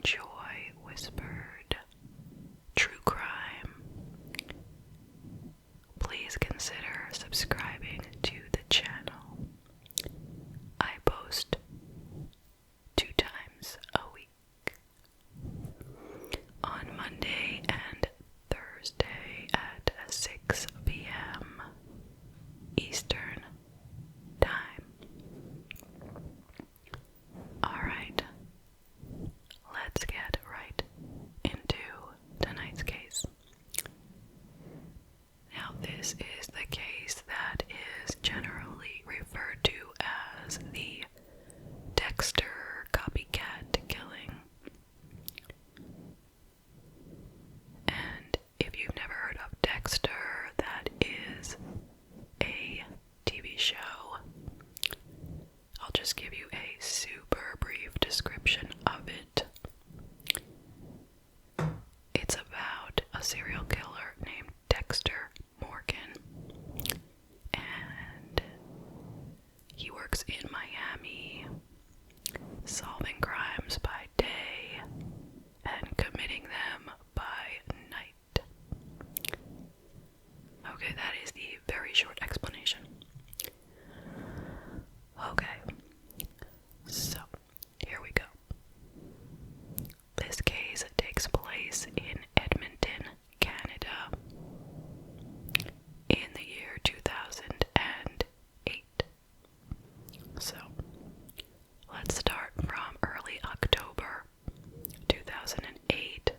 enjoy whispered true crime, please consider subscribing to the channel. I post 2 times a week, on Monday and Thursday at 6 p.m. Eastern Time. Alright, let's get right into tonight's case. Now, this is the case that is generally referred to as the Dexter copycat killing. And if you've never heard of Dexter, that is a TV show. I'll just give you a super brief description of it. It's about a serial killer named Dexter Morgan, and he works in Miami, solving crimes by day and committing them by night. Okay, that is the very short explanation. Okay, so here we go. This case takes place in Edmonton, Canada, in the year 2008. So, let's start from early October 2008.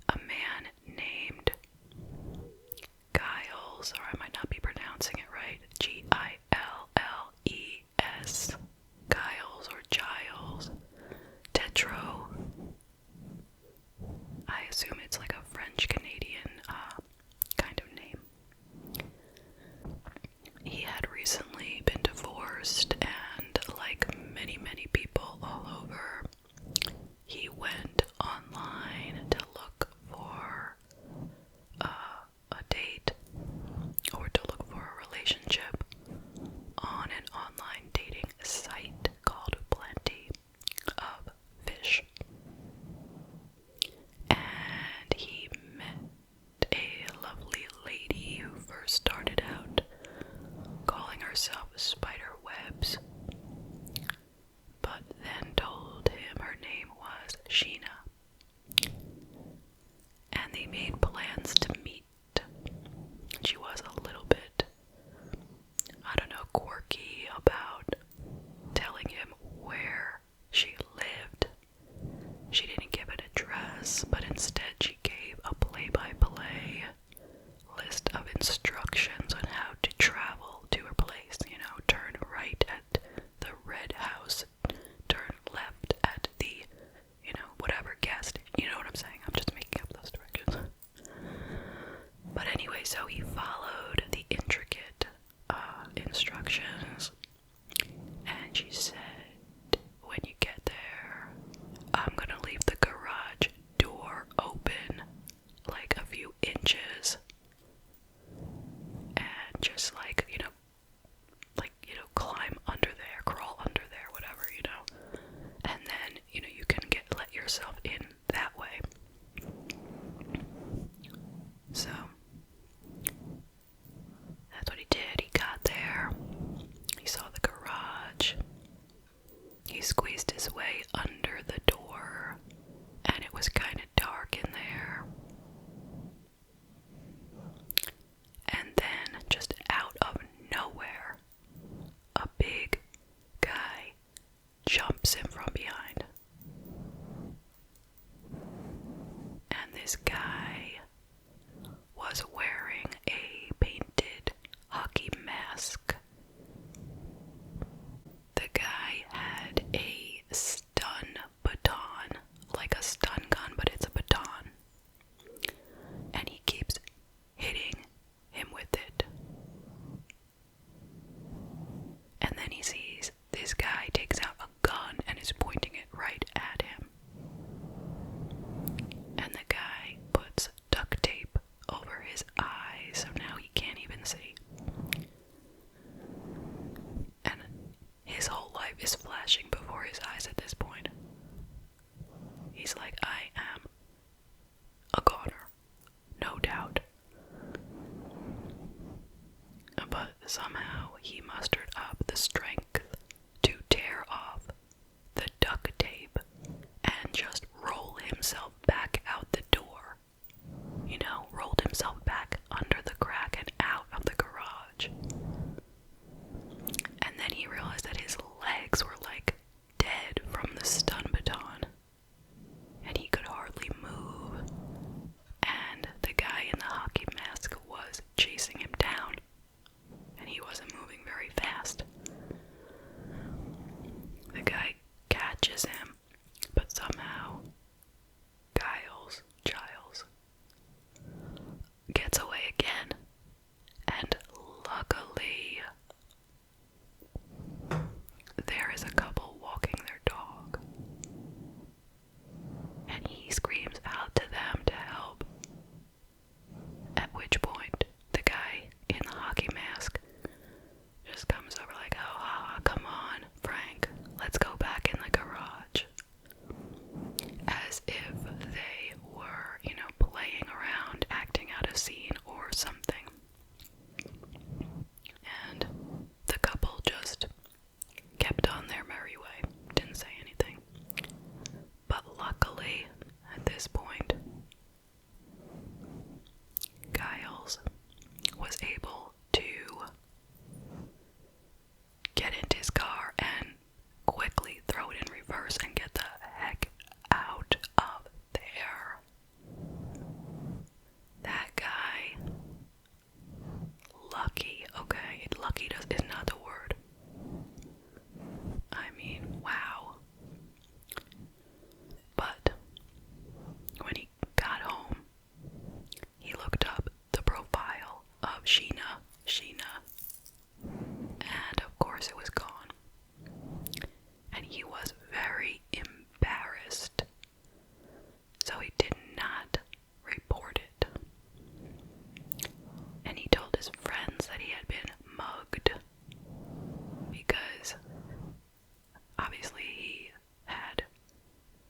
A man named Giles, or I might not be pronouncing it right, Gilles, Giles or Giles, Tetro. I assume it's like a French-Canadian kind of name. He had recently been divorced, and like many people all over, he went online to look for a date or to look for a relationship on an online dating site called Plenty of Fish. And he met a lovely lady who first started out calling herself Spiderwebs, but then told him her name was Sheena. And they made plans to meet. She was a little bit, I don't know, quirky about telling him where she lived. She didn't give an address, but instead she gave a play-by-play list of instructions on how to travel to her place. You know, turn right at the red house, turn left at the, you know, whatever gas station. You know what I'm saying? I'm just making up those directions. But anyway, so he followed the intricate instructions, and she said, when you get there, I'm gonna leave the garage door open like a few inches, and just like, you know, climb under there, crawl under there, whatever, you know, and then, you know, you can let yourself in that way. So, that's what he did. He got there, he saw the garage, he squeezed his way under the door, and it was kind of dark in there. And then, just out of nowhere, a big guy jumps him from behind. And this guy was wearing a painted hockey mask. The guy had a stun baton, like a stun gun, but it's himself back out the door. You know, rolled himself back under the crack and out of the garage. And then he realized that his legs were like dead from the stun baton. And he could hardly move. And the guy in the hockey mask was chasing him down. And he wasn't moving very fast. The guy catches him, but somehow Giles gets away again. And luckily, there is a couple walking their dog. And he screams out to them to help. At which point, the guy in the hockey mask just comes over like, oh, come on, Frank, let's go back in the garage. As if they were, you know, playing around, acting out a scene or something. And the couple just kept on their merry way, didn't say anything. But luckily, at this point, Giles was able to get into his car and quickly throw it in reverse and get the heck out of there. That guy, lucky, okay, lucky is not the word. I mean, wow. But when he got home, he looked up the profile of Sheena, and of course it was gone. And he was very embarrassed, so he did not report it. And he told his friends that he had been mugged, because obviously he had,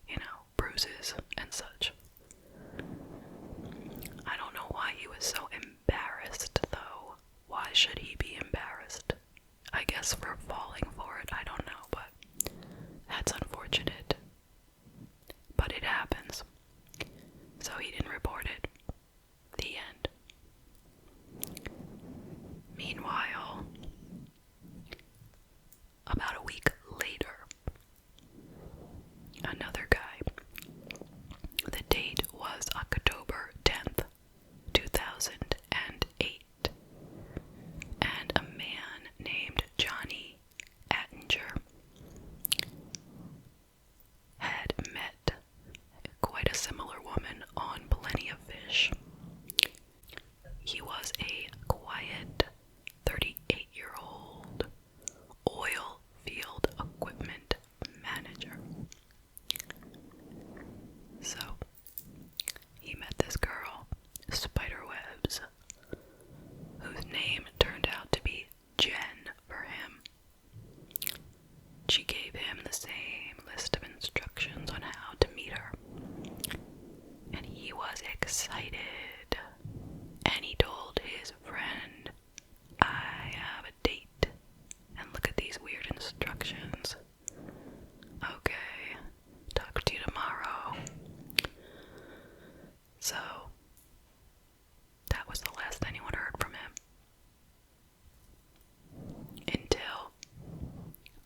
you know, bruises and such. I don't know why he was so embarrassed, though. Why should he be embarrassed? I guess for falling for it, I don't know, but that's unfortunate. But it happens. So he didn't report it. The end. Meanwhile, about a week later, another guy. The date was October 10th, 2008. And a man named Johnny Attinger had met quite a similar woman on Plenty of Fish. He was a quiet 38-year-old oil field equipment manager. So, he met this girl, Spiderwebs, whose name turned out to be Jen for him. She gave him the same list of instructions on how to meet her. And he was excited. And he told his friend, I have a date. And look at these weird instructions. Okay, talk to you tomorrow. So, that was the last anyone heard from him. Until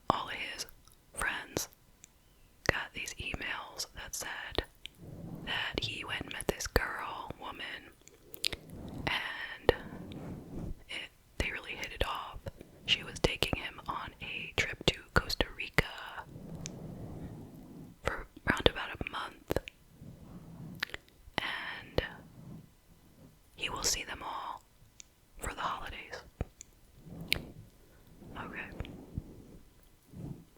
all of his friends got these emails that said that he went and met this woman, and they really hit it off. She was taking him on a trip to Costa Rica for around about a month, and he will see them all for the holidays. Okay.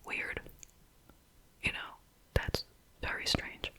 Weird. You know, that's very strange.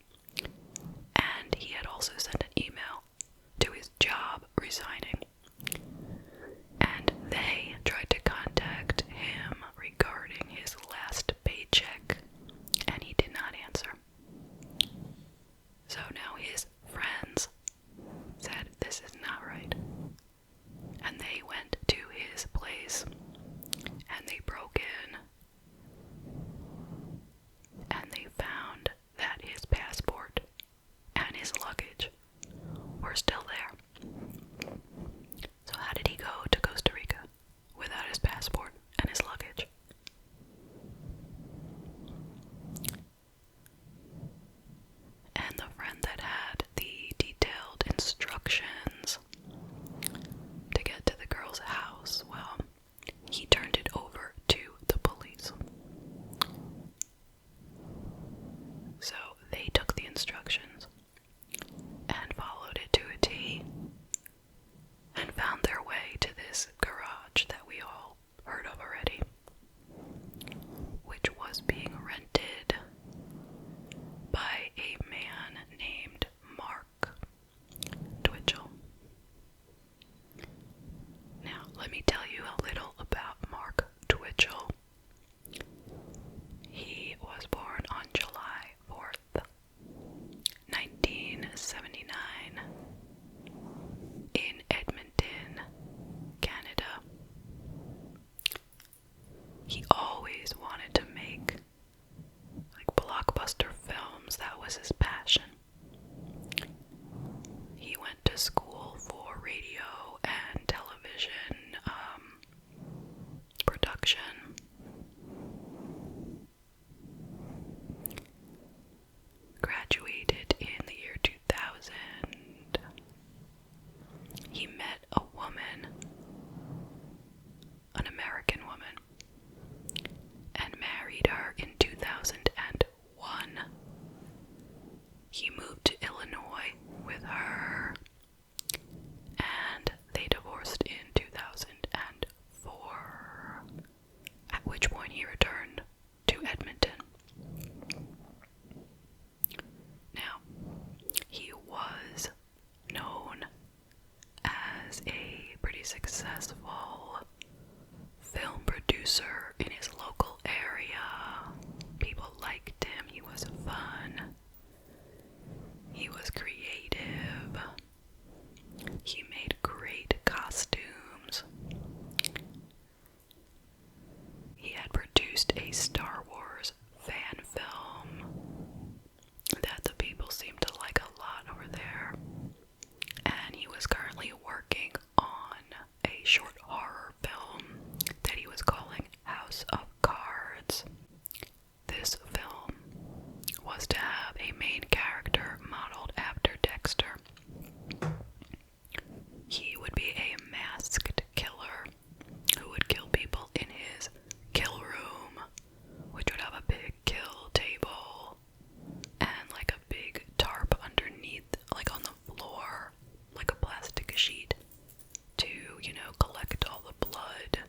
was to have a main character modeled after Dexter. He would be a masked killer who would kill people in his kill room, which would have a big kill table and like a big tarp underneath, like on the floor, like a plastic sheet to, collect all the blood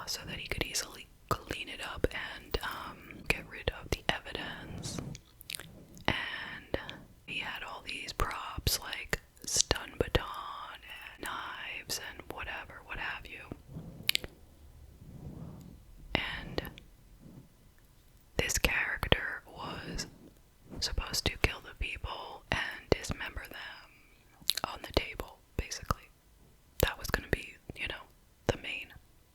so that he could easily clean it up and get rid of the evidence. And he had all these props like stun baton and knives and whatever, what have you. And this character was supposed to kill the people and dismember them on the table, basically. That was going to be, the main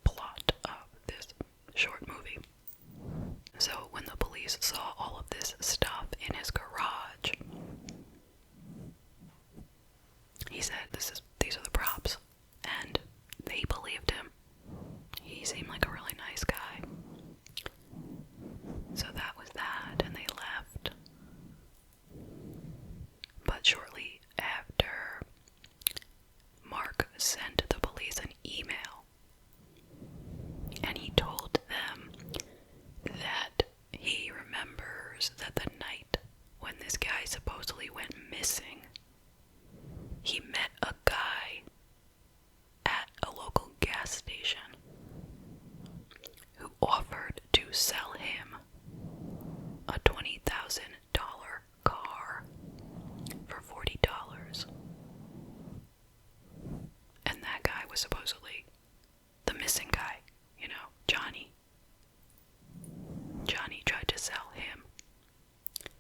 plot of this short movie. So when the police saw all of this stuff in his garage, he said, these are the props, and they believed him. He seemed like a really nice guy. So that was that, and they left. But shortly after, Mark sent the police an email, and he told them that he remembers that the night when this guy supposedly went missing, he met a guy at a local gas station who offered to sell him a $20,000 car for $40. And that guy was supposedly the missing guy, Johnny. Johnny tried to sell him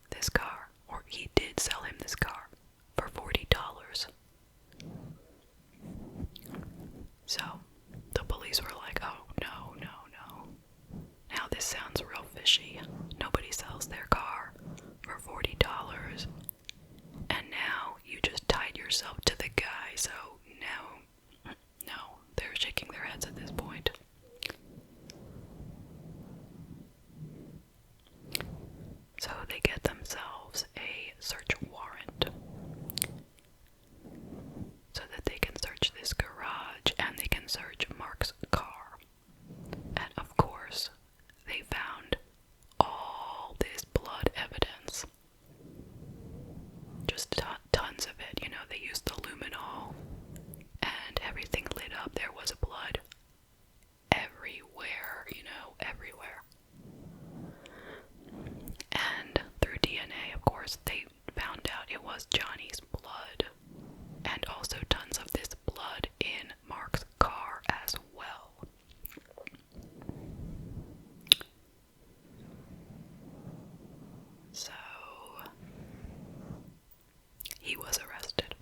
this car, or he did sell him this car for $40. So the police were like, oh, no. Now this sounds real fishy. Nobody sells their car for $40. And now you just tied yourself to the guy, so no, they're shaking their heads at this point. So they get themselves a search warrant so that they can search this garage and they can search Mark's car. And of course, they found all this blood evidence. Just tons of it, they used the luminol and everything lit up. There was blood everywhere, everywhere. And through DNA, of course, they found out it was Johnny's blood, and also tons of this blood in Mark's car as well. So he was arrested.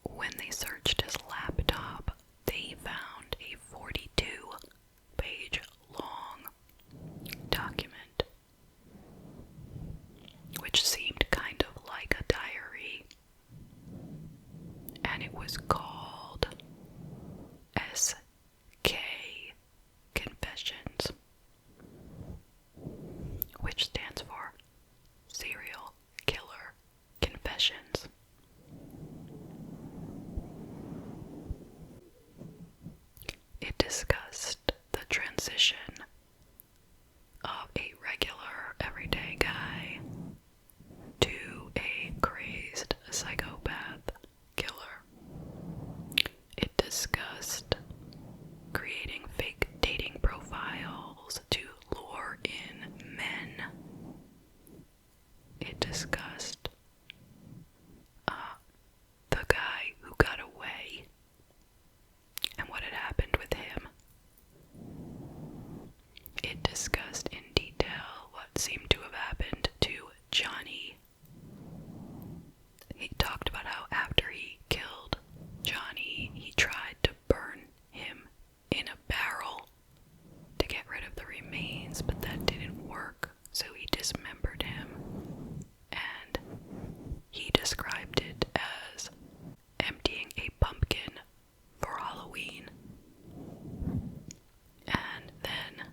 When they searched his laptop, they found a 42-page long document, which seemed kind of like a diary, and it was called SK Confessions, which stands for Serial Killer Confessions. It discussed the transition of a regular, everyday guy to a crazed psychopath killer. It discussed creating fake dating profiles to lure in men. It discussed the guy who got away and what had happened with him. It discussed in detail what seemed to have happened to Johnny. He talked about how after he killed Johnny, he tried to burn him in a barrel to get rid of the remains, but that didn't work, so he dismembered him. And he described it as emptying a pumpkin for Halloween and then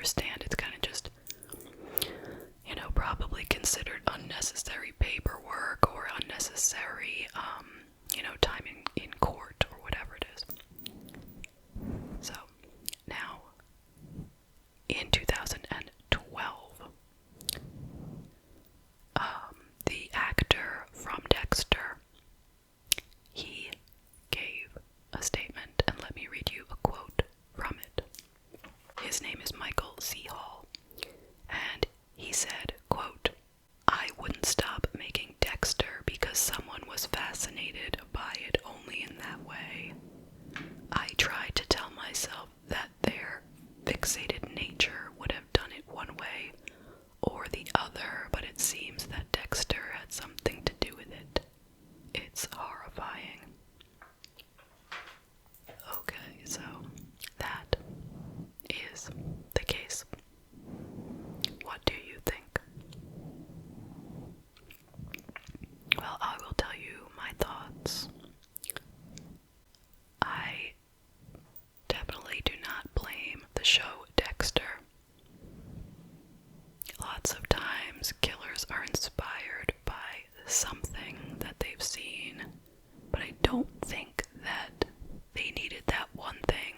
understand it's kind of just, probably considered unnecessary paperwork or unnecessary, time in court or whatever it is. So, now, in 2012, the actor from Dexter, he gave a statement, and let me read you a quote from it. His name is Michael C. Hall, and he said, quote, "I wouldn't stop making Dexter because someone was fascinated by it only in that way. I tried to tell myself that their fixated nature would have done it one way or the other, but it seems that Dexter had something to do with it. It's horrifying." Okay, so that is the case. What do you think? Well, I will tell you my thoughts. I definitely do not blame the show Dexter. Lots of times killers are inspired by something that they've seen, but I don't think that they needed that one thing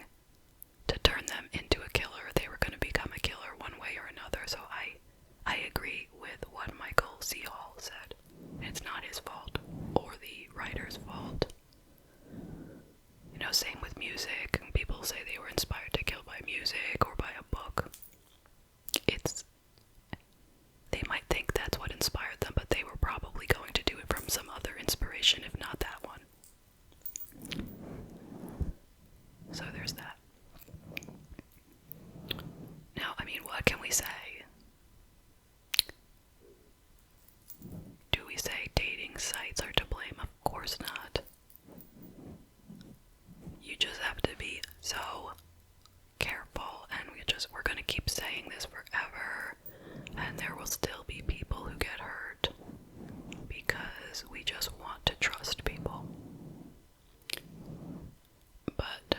to turn them into a killer. They were going to become a killer one way or another, so I agree with what Michael C. Hall said. It's not his fault or the writer's fault. Same with music. People say they were inspired to kill by music or by a book. They might think that's what inspired them, but they were probably going to do it from some other inspiration, if not that one. So there's that. Now, what can we say? Do we say dating sites are to blame? Of course not. You just have to be so careful, and we're gonna keep saying this forever, and there will still be people who get hurt because we just want to trust people. But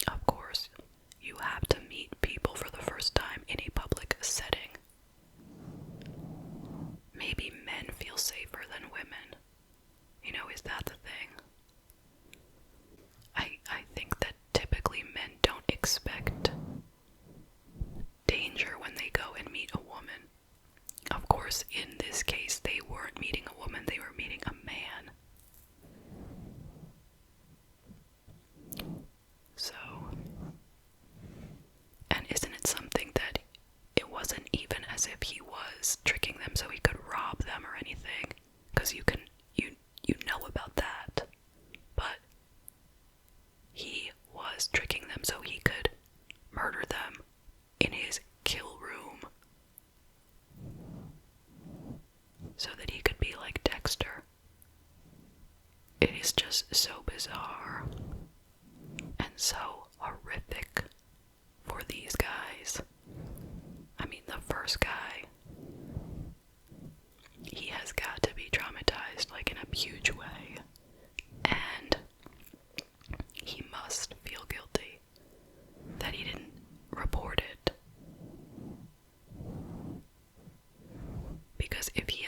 of course, you have to meet people for the first time in a public setting. Maybe men feel safer than women. Is that the thing? I think that typically men don't expect danger when they go and meet a woman. Of course, in this case, they weren't meeting a woman, they were meeting a man. So, and isn't it something that it wasn't even as if he was tricking them so he could rob them or anything? Because you know about that. But he was tricking them so he could murder them in his kill room, so that he could be like Dexter. It is just so bizarre and so horrific for these guys. The first guy, he has got to be traumatized, like in a huge way, and he must feel guilty that he didn't report it. Because if he